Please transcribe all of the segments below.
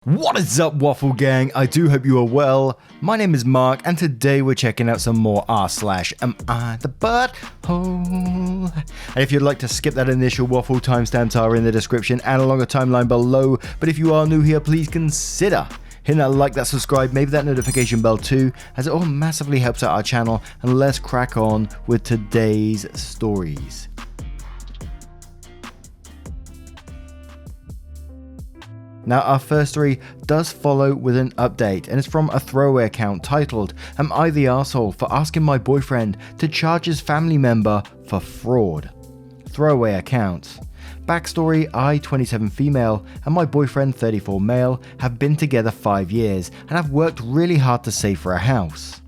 What is up, Waffle Gang? I do hope you are well. My name is Mark, and today we're checking out some more r/am I the butthole? And if you'd like to skip that initial waffle, timestamps are in the description and along a timeline below. But if you are new here, please consider hitting that like, that subscribe, maybe that notification bell too, as it all massively helps out our channel. And let's crack on with today's stories. Now, our first story does follow with an update, and it's from a throwaway account titled, "Am I the arsehole for asking my boyfriend to charge his family member for fraud?" Throwaway account. Backstory: I, 27 female, and my boyfriend, 34 male, have been together 5 years and have worked really hard to save for a house.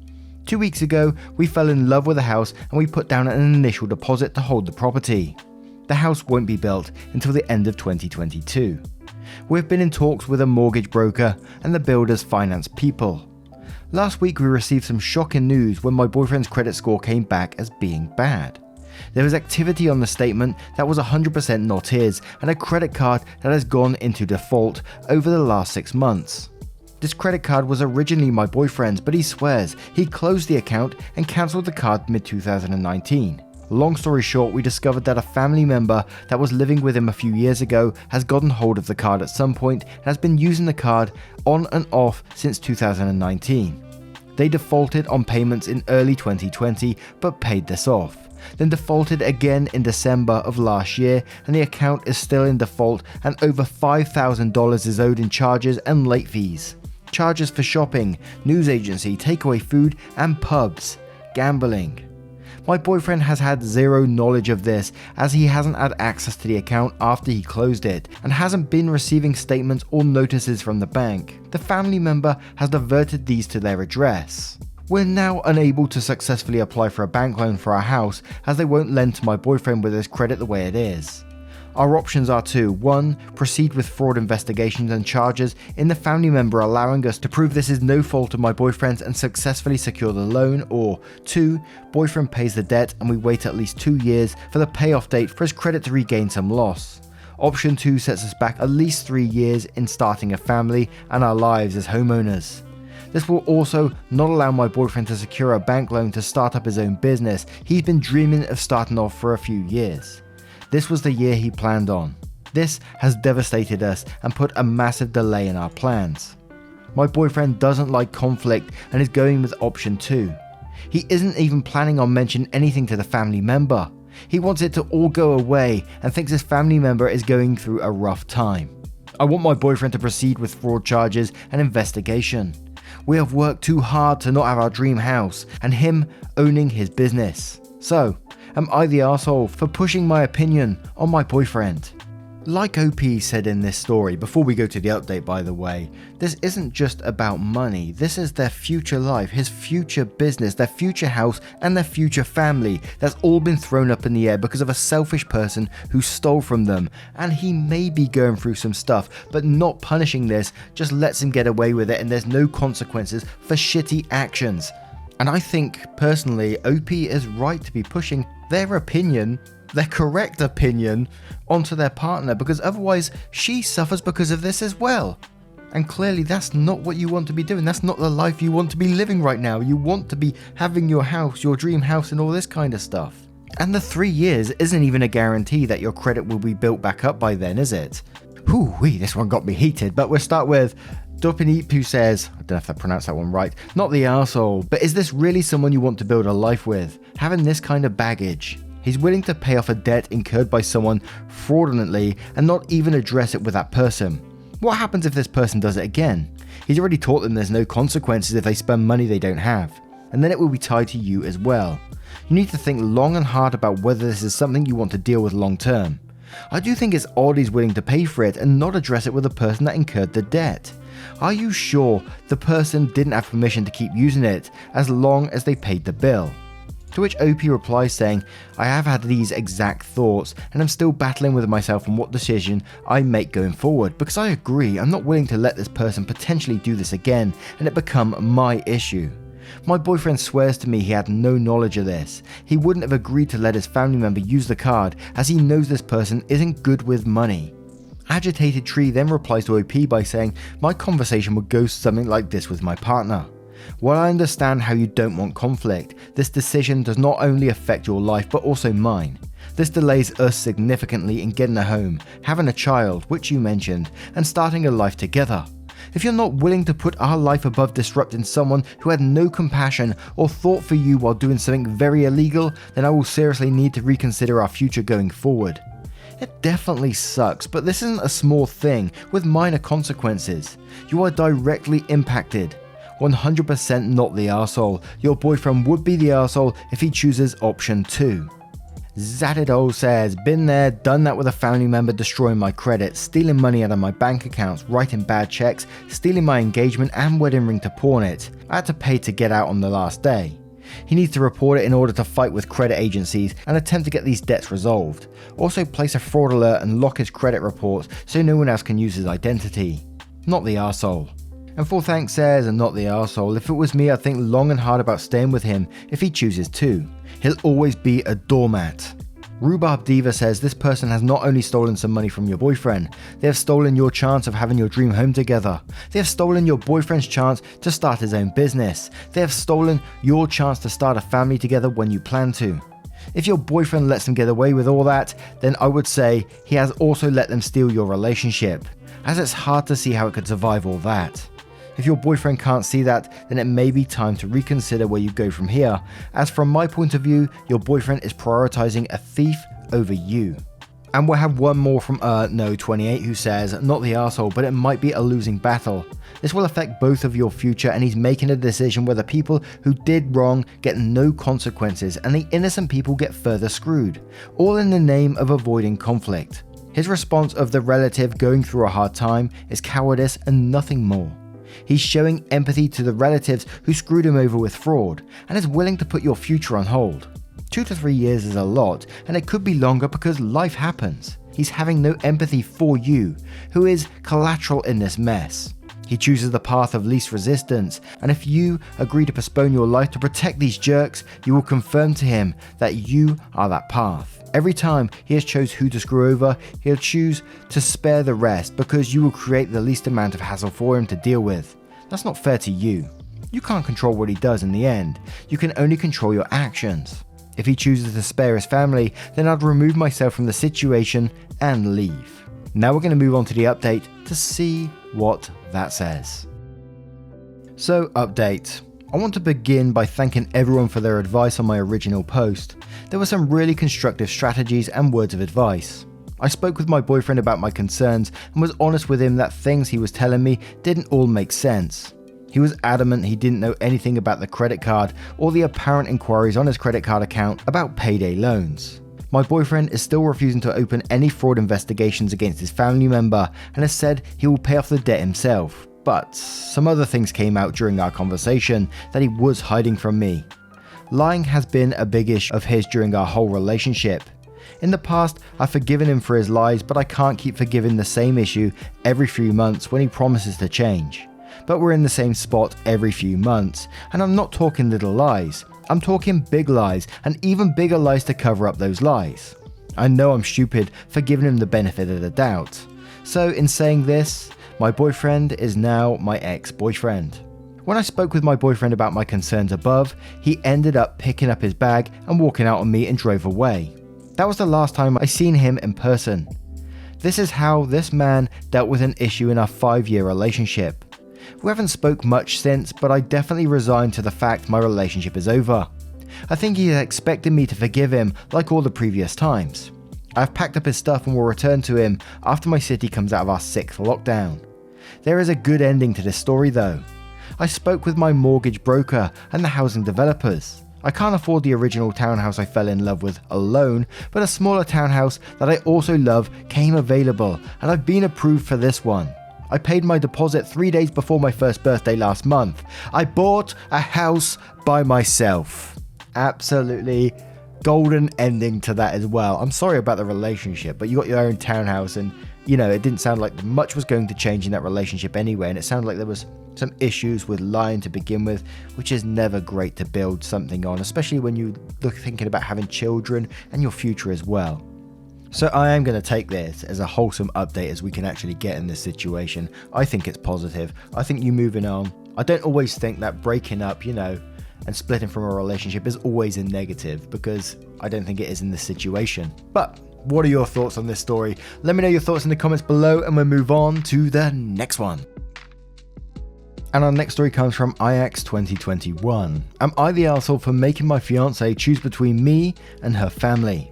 2 weeks ago, we fell in love with a house and we put down an initial deposit to hold the property. The house won't be built until the end of 2022. We've been in talks with a mortgage broker and the builder's finance people. Last week we received some shocking news when my boyfriend's credit score came back as being bad. There was activity on the statement that was 100% not his, and a credit card that has gone into default over the last 6 months. This credit card was originally my boyfriend's, but he swears he closed the account and cancelled the card mid-2019. Long story short, we discovered that a family member that was living with him a few years ago has gotten hold of the card at some point and has been using the card on and off since 2019. They defaulted on payments in early 2020 but paid this off, then defaulted again in December of last year, and the account is still in default and over $5,000 is owed in charges and late fees. Charges for shopping, news agency, takeaway food and pubs, gambling. My boyfriend has had zero knowledge of this, as he hasn't had access to the account after he closed it and hasn't been receiving statements or notices from the bank. The family member has diverted these to their address. We're now unable to successfully apply for a bank loan for our house, as they won't lend to my boyfriend with his credit the way it is. Our options are to 1. Proceed with fraud investigations and charges in the family member, allowing us to prove this is no fault of my boyfriend's and successfully secure the loan, or 2. Boyfriend pays the debt and we wait at least 2 years for the payoff date for his credit to regain some loss. Option 2 sets us back at least 3 years in starting a family and our lives as homeowners. This will also not allow my boyfriend to secure a bank loan to start up his own business he's been dreaming of starting off for a few years. This was the year he planned on. This has devastated us and put a massive delay in our plans. My boyfriend doesn't like conflict and is going with option 2. He isn't even planning on mentioning anything to the family member. He wants it to all go away and thinks his family member is going through a rough time. I want my boyfriend to proceed with fraud charges and investigation. We have worked too hard to not have our dream house and him owning his business. So, am I the arsehole for pushing my opinion on my boyfriend? Like OP said in this story, before we go to the update by the way, this isn't just about money. This is their future life, his future business, their future house and their future family that's all been thrown up in the air because of a selfish person who stole from them. And he may be going through some stuff, but not punishing this just lets him get away with it, and there's no consequences for shitty actions. And I think, personally, OP is right to be pushing their opinion, their correct opinion, onto their partner, because otherwise she suffers because of this as well. And clearly that's not what you want to be doing. That's not the life you want to be living right now. You want to be having your house, your dream house and all this kind of stuff. And the 3 years isn't even a guarantee that your credit will be built back up by then, is it? Whoo-wee, this one got me heated, but we'll start with Dopinip, who says, I don't know if I pronounced that one right, not the arsehole, but is this really someone you want to build a life with? Having this kind of baggage? He's willing to pay off a debt incurred by someone fraudulently and not even address it with that person. What happens if this person does it again? He's already taught them there's no consequences if they spend money they don't have, and then it will be tied to you as well. You need to think long and hard about whether this is something you want to deal with long term. I do think it's odd he's willing to pay for it and not address it with the person that incurred the debt. Are you sure the person didn't have permission to keep using it as long as they paid the bill? To which OP replies saying, I have had these exact thoughts and I'm still battling with myself on what decision I make going forward, because I agree I'm not willing to let this person potentially do this again and it become my issue. My boyfriend swears to me he had no knowledge of this. He wouldn't have agreed to let his family member use the card as he knows this person isn't good with money. Agitated Tree then replies to OP by saying, my conversation would go something like this with my partner. While I understand how you don't want conflict, this decision does not only affect your life but also mine. This delays us significantly in getting a home, having a child, which you mentioned, and starting a life together. If you're not willing to put our life above disrupting someone who had no compassion or thought for you while doing something very illegal, then I will seriously need to reconsider our future going forward. It definitely sucks, but this isn't a small thing with minor consequences. You are directly impacted. 100% not the arsehole. Your boyfriend would be the arsehole if he chooses option 2. Zadidol says, been there, done that with a family member destroying my credit, stealing money out of my bank accounts, writing bad checks, stealing my engagement and wedding ring to pawn it. I had to pay to get out on the last day. He needs to report it in order to fight with credit agencies and attempt to get these debts resolved. Also place a fraud alert and lock his credit reports so no one else can use his identity. Not the arsehole. And Full Thanks says, and not the arsehole, if it was me I'd think long and hard about staying with him if he chooses to. He'll always be a doormat. Rhubarb Diva says this person has not only stolen some money from your boyfriend, they have stolen your chance of having your dream home together. They have stolen your boyfriend's chance to start his own business. They have stolen your chance to start a family together when you plan to. If your boyfriend lets them get away with all that, then I would say he has also let them steal your relationship, as it's hard to see how it could survive all that. If your boyfriend can't see that, then it may be time to reconsider where you go from here, as from my point of view, your boyfriend is prioritizing a thief over you. And we'll have one more from No28 who says, not the arsehole, but it might be a losing battle. This will affect both of your future and he's making a decision where the people who did wrong get no consequences and the innocent people get further screwed, all in the name of avoiding conflict. His response of the relative going through a hard time is cowardice and nothing more. He's showing empathy to the relatives who screwed him over with fraud and is willing to put your future on hold. 2 to 3 years is a lot, and it could be longer because life happens. He's having no empathy for you, who is collateral in this mess. He chooses the path of least resistance, and if you agree to postpone your life to protect these jerks, you will confirm to him that you are that path. Every time he has chose who to screw over, he'll choose to spare the rest because you will create the least amount of hassle for him to deal with. That's not fair to you. You can't control what he does in the end. You can only control your actions. If he chooses to spare his family, then I'd remove myself from the situation and leave. Now we're going to move on to the update to see what that says. So, update. I want to begin by thanking everyone for their advice on my original post. There were some really constructive strategies and words of advice. I spoke with my boyfriend about my concerns and was honest with him that things he was telling me didn't all make sense. He was adamant he didn't know anything about the credit card or the apparent inquiries on his credit card account about payday loans. My boyfriend is still refusing to open any fraud investigations against his family member and has said he will pay off the debt himself. But some other things came out during our conversation that he was hiding from me. Lying has been a big issue of his during our whole relationship. In the past, I've forgiven him for his lies, but I can't keep forgiving the same issue every few months when he promises to change. But we're in the same spot every few months, and I'm not talking little lies. I'm talking big lies, and even bigger lies to cover up those lies. I know I'm stupid for giving him the benefit of the doubt. So in saying this, my boyfriend is now my ex-boyfriend. When I spoke with my boyfriend about my concerns above, he ended up picking up his bag and walking out on me and drove away. That was the last time I seen him in person. This is how this man dealt with an issue in our 5-year relationship. We haven't spoke much since, but I definitely resigned to the fact my relationship is over. I think he expected me to forgive him like all the previous times. I've packed up his stuff and will return to him after my city comes out of our 6th lockdown. There is a good ending to this story though. I spoke with my mortgage broker and the housing developers. I can't afford the original townhouse I fell in love with alone, but a smaller townhouse that I also love came available and I've been approved for this one. I paid my deposit 3 days before my first birthday last month. I bought a house by myself. Absolutely golden ending to that as well. I'm sorry about the relationship, but you got your own townhouse and, you know, it didn't sound like much was going to change in that relationship anyway, and it sounded like there was some issues with lying to begin with, which is never great to build something on, especially when you look thinking about having children and your future as well. So I am going to take this as a wholesome update as we can actually get in this situation. I think it's positive. I think you moving on. I don't always think that breaking up, and splitting from a relationship is always a negative, because I don't think it is in this situation. But what are your thoughts on this story? Let me know your thoughts in the comments below, and we'll move on to the next one. And our next story comes from IX2021. Am I the arsehole for making my fiance choose between me and her family?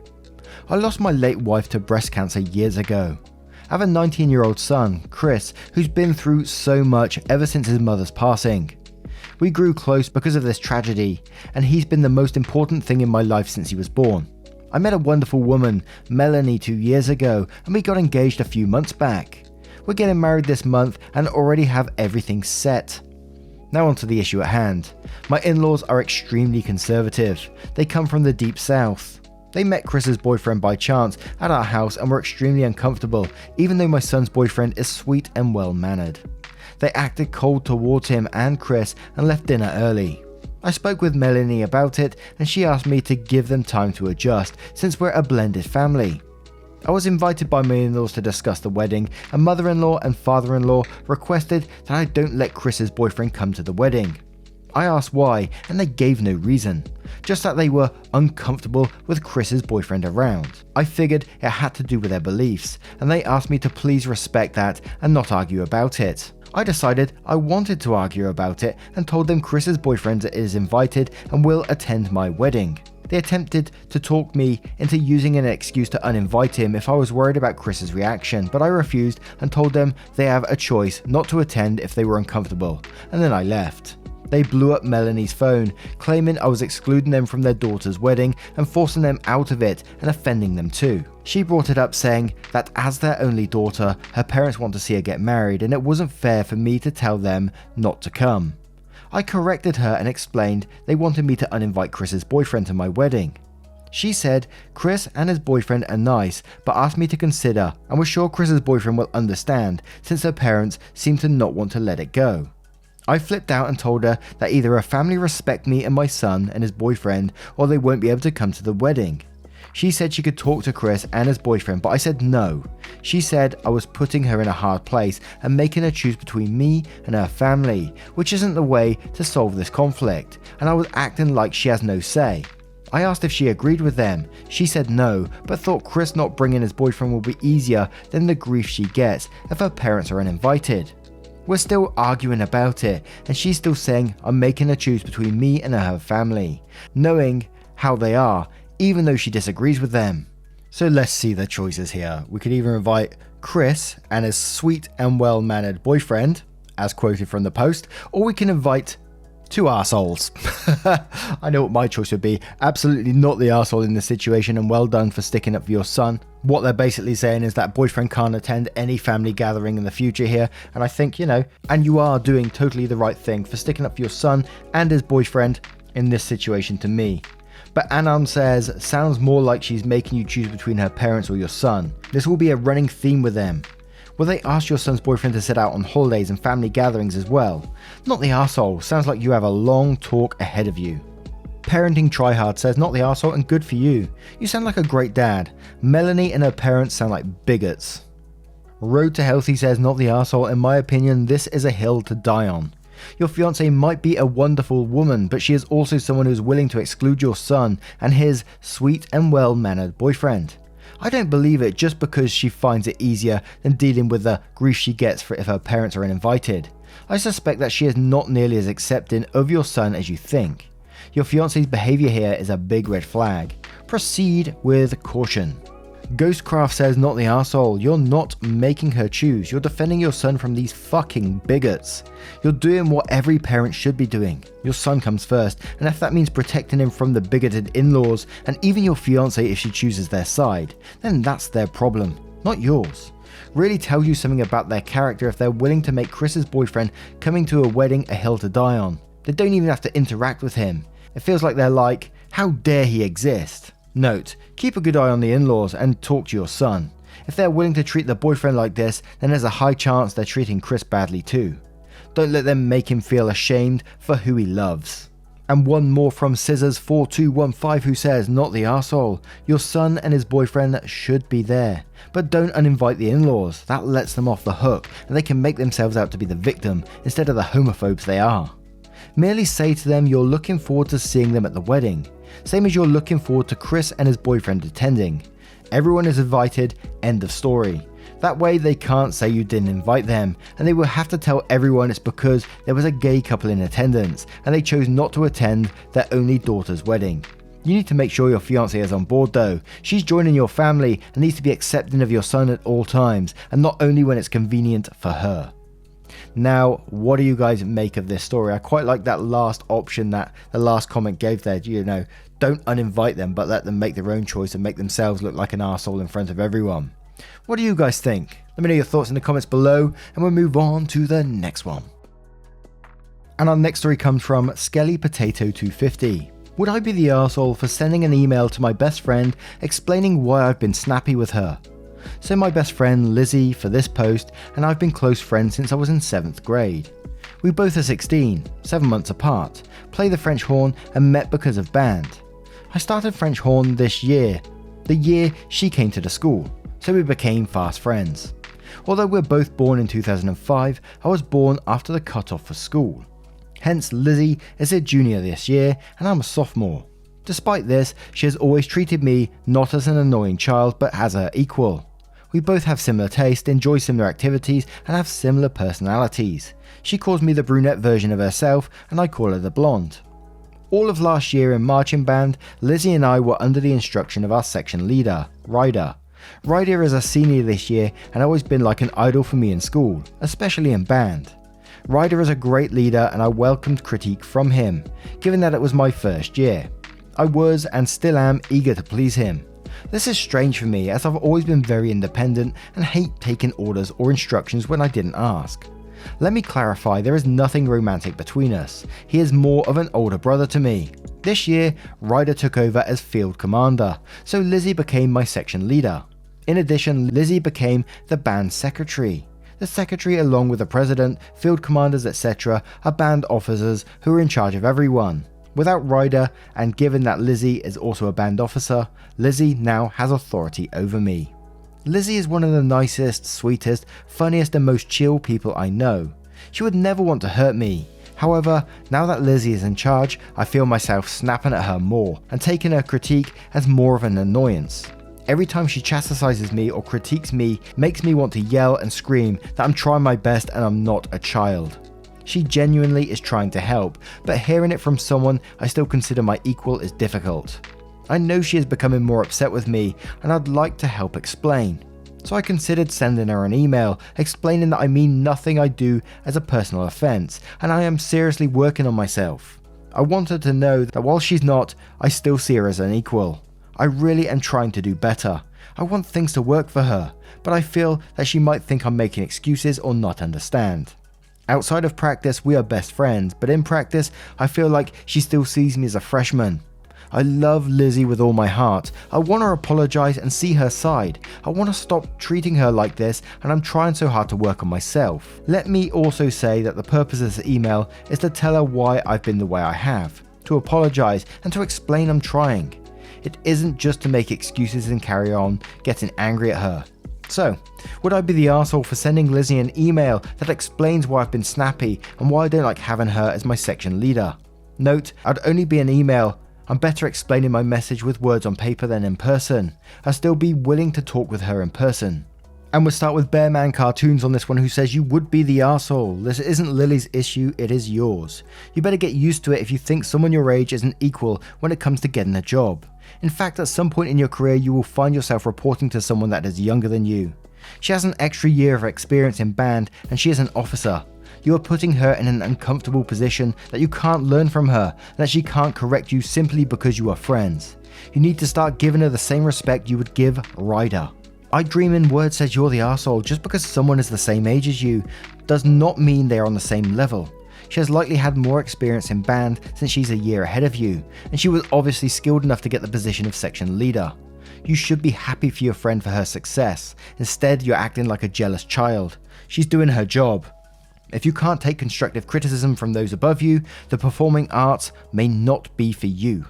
I lost my late wife to breast cancer years ago. I have a 19-year-old son, Chris, who's been through so much ever since his mother's passing. We grew close because of this tragedy, and he's been the most important thing in my life since he was born. I met a wonderful woman, Melanie, 2 years ago, and we got engaged a few months back. We're getting married this month and already have everything set. Now on to the issue at hand. My in-laws are extremely conservative. They come from the deep south. They met Chris's boyfriend by chance at our house and were extremely uncomfortable, even though my son's boyfriend is sweet and well-mannered. They acted cold towards him and Chris and left dinner early. I spoke with Melanie about it, and she asked me to give them time to adjust since we're a blended family. I was invited by my in-laws to discuss the wedding, and mother-in-law and father-in-law requested that I don't let Chris's boyfriend come to the wedding. I asked why, and they gave no reason, just that they were uncomfortable with Chris's boyfriend around. I figured it had to do with their beliefs, and they asked me to please respect that and not argue about it. I decided I wanted to argue about it and told them Chris's boyfriend is invited and will attend my wedding. They attempted to talk me into using an excuse to uninvite him if I was worried about Chris's reaction, but I refused and told them they have a choice not to attend if they were uncomfortable, and then I left. They blew up Melanie's phone, claiming I was excluding them from their daughter's wedding and forcing them out of it and offending them too. She brought it up saying that as their only daughter, her parents want to see her get married and it wasn't fair for me to tell them not to come. I corrected her and explained they wanted me to uninvite Chris's boyfriend to my wedding. She said Chris and his boyfriend are nice, but asked me to consider and was sure Chris's boyfriend will understand since her parents seem to not want to let it go. I flipped out and told her that either her family respect me and my son and his boyfriend, or they won't be able to come to the wedding. She said she could talk to Chris and his boyfriend, but I said no. She said I was putting her in a hard place and making her choose between me and her family, which isn't the way to solve this conflict, and I was acting like she has no say. I asked if she agreed with them. She said no, but thought Chris not bringing his boyfriend will be easier than the grief she gets if her parents are uninvited. We're still arguing about it, and she's still saying I'm making her choose between me and her family, knowing how they are, even though she disagrees with them. So let's see the choices here. We could either invite Chris and his sweet and well-mannered boyfriend, as quoted from the post, or we can invite two arseholes. I know what my choice would be. Absolutely not the arsehole in this situation, and well done for sticking up for your son. What they're basically saying is that boyfriend can't attend any family gathering in the future here, and I think, and you are doing totally the right thing for sticking up for your son and his boyfriend in this situation to me. But Anon says, sounds more like she's making you choose between her parents or your son. This will be a running theme with them. Will they ask your son's boyfriend to sit out on holidays and family gatherings as well? Not the arsehole, sounds like you have a long talk ahead of you. Parenting Tryhard says, not the arsehole and good for you. You sound like a great dad. Melanie and her parents sound like bigots. Road to Healthy says, not the arsehole, in my opinion this is a hill to die on. Your fiancée might be a wonderful woman, but she is also someone who is willing to exclude your son and his sweet and well-mannered boyfriend. I don't believe it just because she finds it easier than dealing with the grief she gets for if her parents are uninvited. I suspect that she is not nearly as accepting of your son as you think. Your fiancé's behavior here is a big red flag. Proceed with caution. Ghostcraft says, not the arsehole. You're not making her choose. You're defending your son from these fucking bigots. You're doing what every parent should be doing. Your son comes first, and if that means protecting him from the bigoted in-laws and even your fiancé if she chooses their side, then that's their problem, not yours. Really tells you something about their character if they're willing to make Chris's boyfriend coming to a wedding a hill to die on. They don't even have to interact with him. It feels like they're like, how dare he exist? Note, keep a good eye on the in-laws and talk to your son. If they're willing to treat the boyfriend like this, then there's a high chance they're treating Chris badly too. Don't let them make him feel ashamed for who he loves. And one more from Scissors4215 who says, not the arsehole. Your son and his boyfriend should be there. But don't uninvite the in-laws. That lets them off the hook and they can make themselves out to be the victim instead of the homophobes they are. Merely say to them you're looking forward to seeing them at the wedding. Same as you're looking forward to Chris and his boyfriend attending. Everyone is invited, end of story. That way they can't say you didn't invite them, and they will have to tell everyone it's because there was a gay couple in attendance and they chose not to attend their only daughter's wedding. You need to make sure your fiancée is on board though. She's joining your family and needs to be accepting of your son at all times, and not only when it's convenient for her. Now, what do you guys make of this story? I quite like that last option that the last comment gave there, don't uninvite them but let them make their own choice and make themselves look like an arsehole in front of everyone. What do you guys think? Let me know your thoughts in the comments below and we'll move on to the next one. And our next story comes from Skelly Potato 250. Would I be the arsehole for sending an email to my best friend explaining why I've been snappy with her? So my best friend Lizzie for this post, and I've been close friends since I was in 7th grade. We both are 16, 7 months apart, play the French horn and met because of band. I started French horn this year, the year she came to the school, so we became fast friends. Although we're both born in 2005, I was born after the cut-off for school. Hence Lizzie is a junior this year and I'm a sophomore. Despite this, she has always treated me not as an annoying child but as her equal. We both have similar taste, enjoy similar activities and have similar personalities. She calls me the brunette version of herself and I call her the blonde. All of last year in marching band, Lizzie and I were under the instruction of our section leader, Ryder. Ryder is a senior this year and always been like an idol for me in school, especially in band. Ryder is a great leader and I welcomed critique from him, given that it was my first year. I was and still am eager to please him. This is strange for me as I've always been very independent and hate taking orders or instructions when I didn't ask. Let me clarify, there is nothing romantic between us. He is more of an older brother to me. This year, Ryder took over as field commander, so Lizzie became my section leader. In addition, Lizzie became the band secretary. The secretary, along with the president, field commanders, etc., are band officers who are in charge of everyone. Without Ryder, and given that Lizzie is also a band officer, Lizzie now has authority over me. Lizzie is one of the nicest, sweetest, funniest and most chill people I know. She would never want to hurt me. However, now that Lizzie is in charge, I feel myself snapping at her more and taking her critique as more of an annoyance. Every time she chastises me or critiques me, makes me want to yell and scream that I'm trying my best and I'm not a child. She genuinely is trying to help, but hearing it from someone I still consider my equal is difficult. I know she is becoming more upset with me and I'd like to help explain. So I considered sending her an email explaining that I mean nothing I do as a personal offence and I am seriously working on myself. I want her to know that while she's not, I still see her as an equal. I really am trying to do better. I want things to work for her, but I feel that she might think I'm making excuses or not understand. Outside of practice, we are best friends, but in practice, I feel like she still sees me as a freshman. I love Lizzie with all my heart. I want to apologise and see her side. I want to stop treating her like this and I'm trying so hard to work on myself. Let me also say that the purpose of this email is to tell her why I've been the way I have, to apologise and to explain I'm trying. It isn't just to make excuses and carry on getting angry at her. So, would I be the arsehole for sending Lizzie an email that explains why I've been snappy and why I don't like having her as my section leader? Note, I'd only be an email. I'm better explaining my message with words on paper than in person. I'll still be willing to talk with her in person. And we'll start with Bearman Cartoons on this one, who says you would be the arsehole. This isn't Lily's issue, it is yours. You better get used to it if you think someone your age isn't equal when it comes to getting a job. In fact, at some point in your career you will find yourself reporting to someone that is younger than you. She has an extra year of experience in band and she is an officer. You are putting her in an uncomfortable position that you can't learn from her and that she can't correct you simply because you are friends. You need to start giving her the same respect you would give Ryder. I Dream in Word says you're the arsehole. Just because someone is the same age as you does not mean they are on the same level. She has likely had more experience in band since she's a year ahead of you, and she was obviously skilled enough to get the position of section leader. You should be happy for your friend for her success. Instead, you're acting like a jealous child. She's doing her job. If you can't take constructive criticism from those above you, the performing arts may not be for you.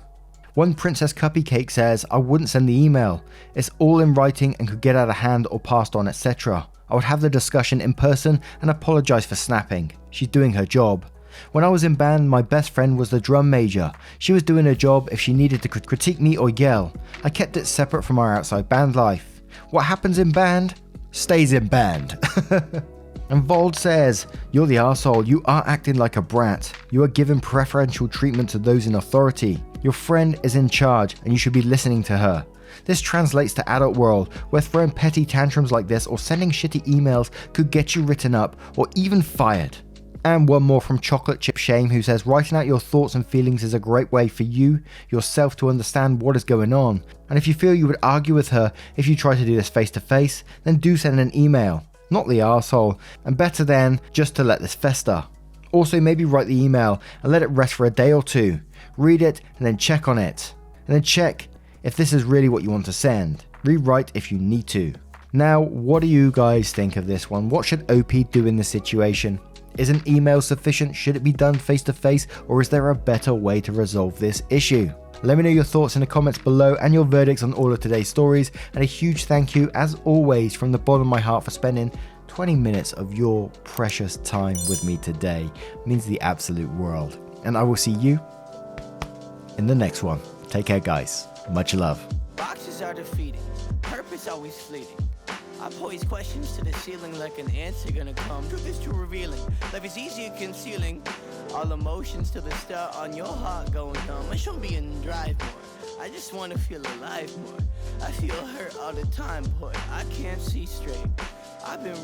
One Princess Cupcake says, I wouldn't send the email. It's all in writing and could get out of hand or passed on, etc. I would have the discussion in person and apologize for snapping. She's doing her job. When I was in band, my best friend was the drum major. She was doing her job if she needed to critique me or yell. I kept it separate from our outside band life. What happens in band, stays in band. And Vold says, you're the arsehole, you are acting like a brat. You are giving preferential treatment to those in authority. Your friend is in charge and you should be listening to her. This translates to adult world, where throwing petty tantrums like this or sending shitty emails could get you written up or even fired. And one more from Chocolate Chip Shame, who says, writing out your thoughts and feelings is a great way for you, yourself, to understand what is going on. And if you feel you would argue with her if you try to do this face to face, then do send an email. Not the arsehole, and better than just to let this fester. Also, maybe write the email and let it rest for a day or two. Read it and then check on it. And then check if this is really what you want to send. Rewrite if you need to. Now, what do you guys think of this one? What should OP do in this situation? Is an email sufficient? Should it be done face to face, or is there a better way to resolve this issue? Let me know your thoughts in the comments below and your verdicts on all of today's stories, and a huge thank you as always from the bottom of my heart for spending 20 minutes of your precious time with me today. It means the absolute world. And I will see you in the next one. Take care, guys. Much love. Boxes are defeating, purpose always fleeting. I pose questions to the ceiling like an answer gonna come. Truth is too revealing, life is easier concealing. All emotions to the start on your heart going dumb. I should be in drive more, I just wanna feel alive more. I feel hurt all the time, boy, I can't see straight. I've been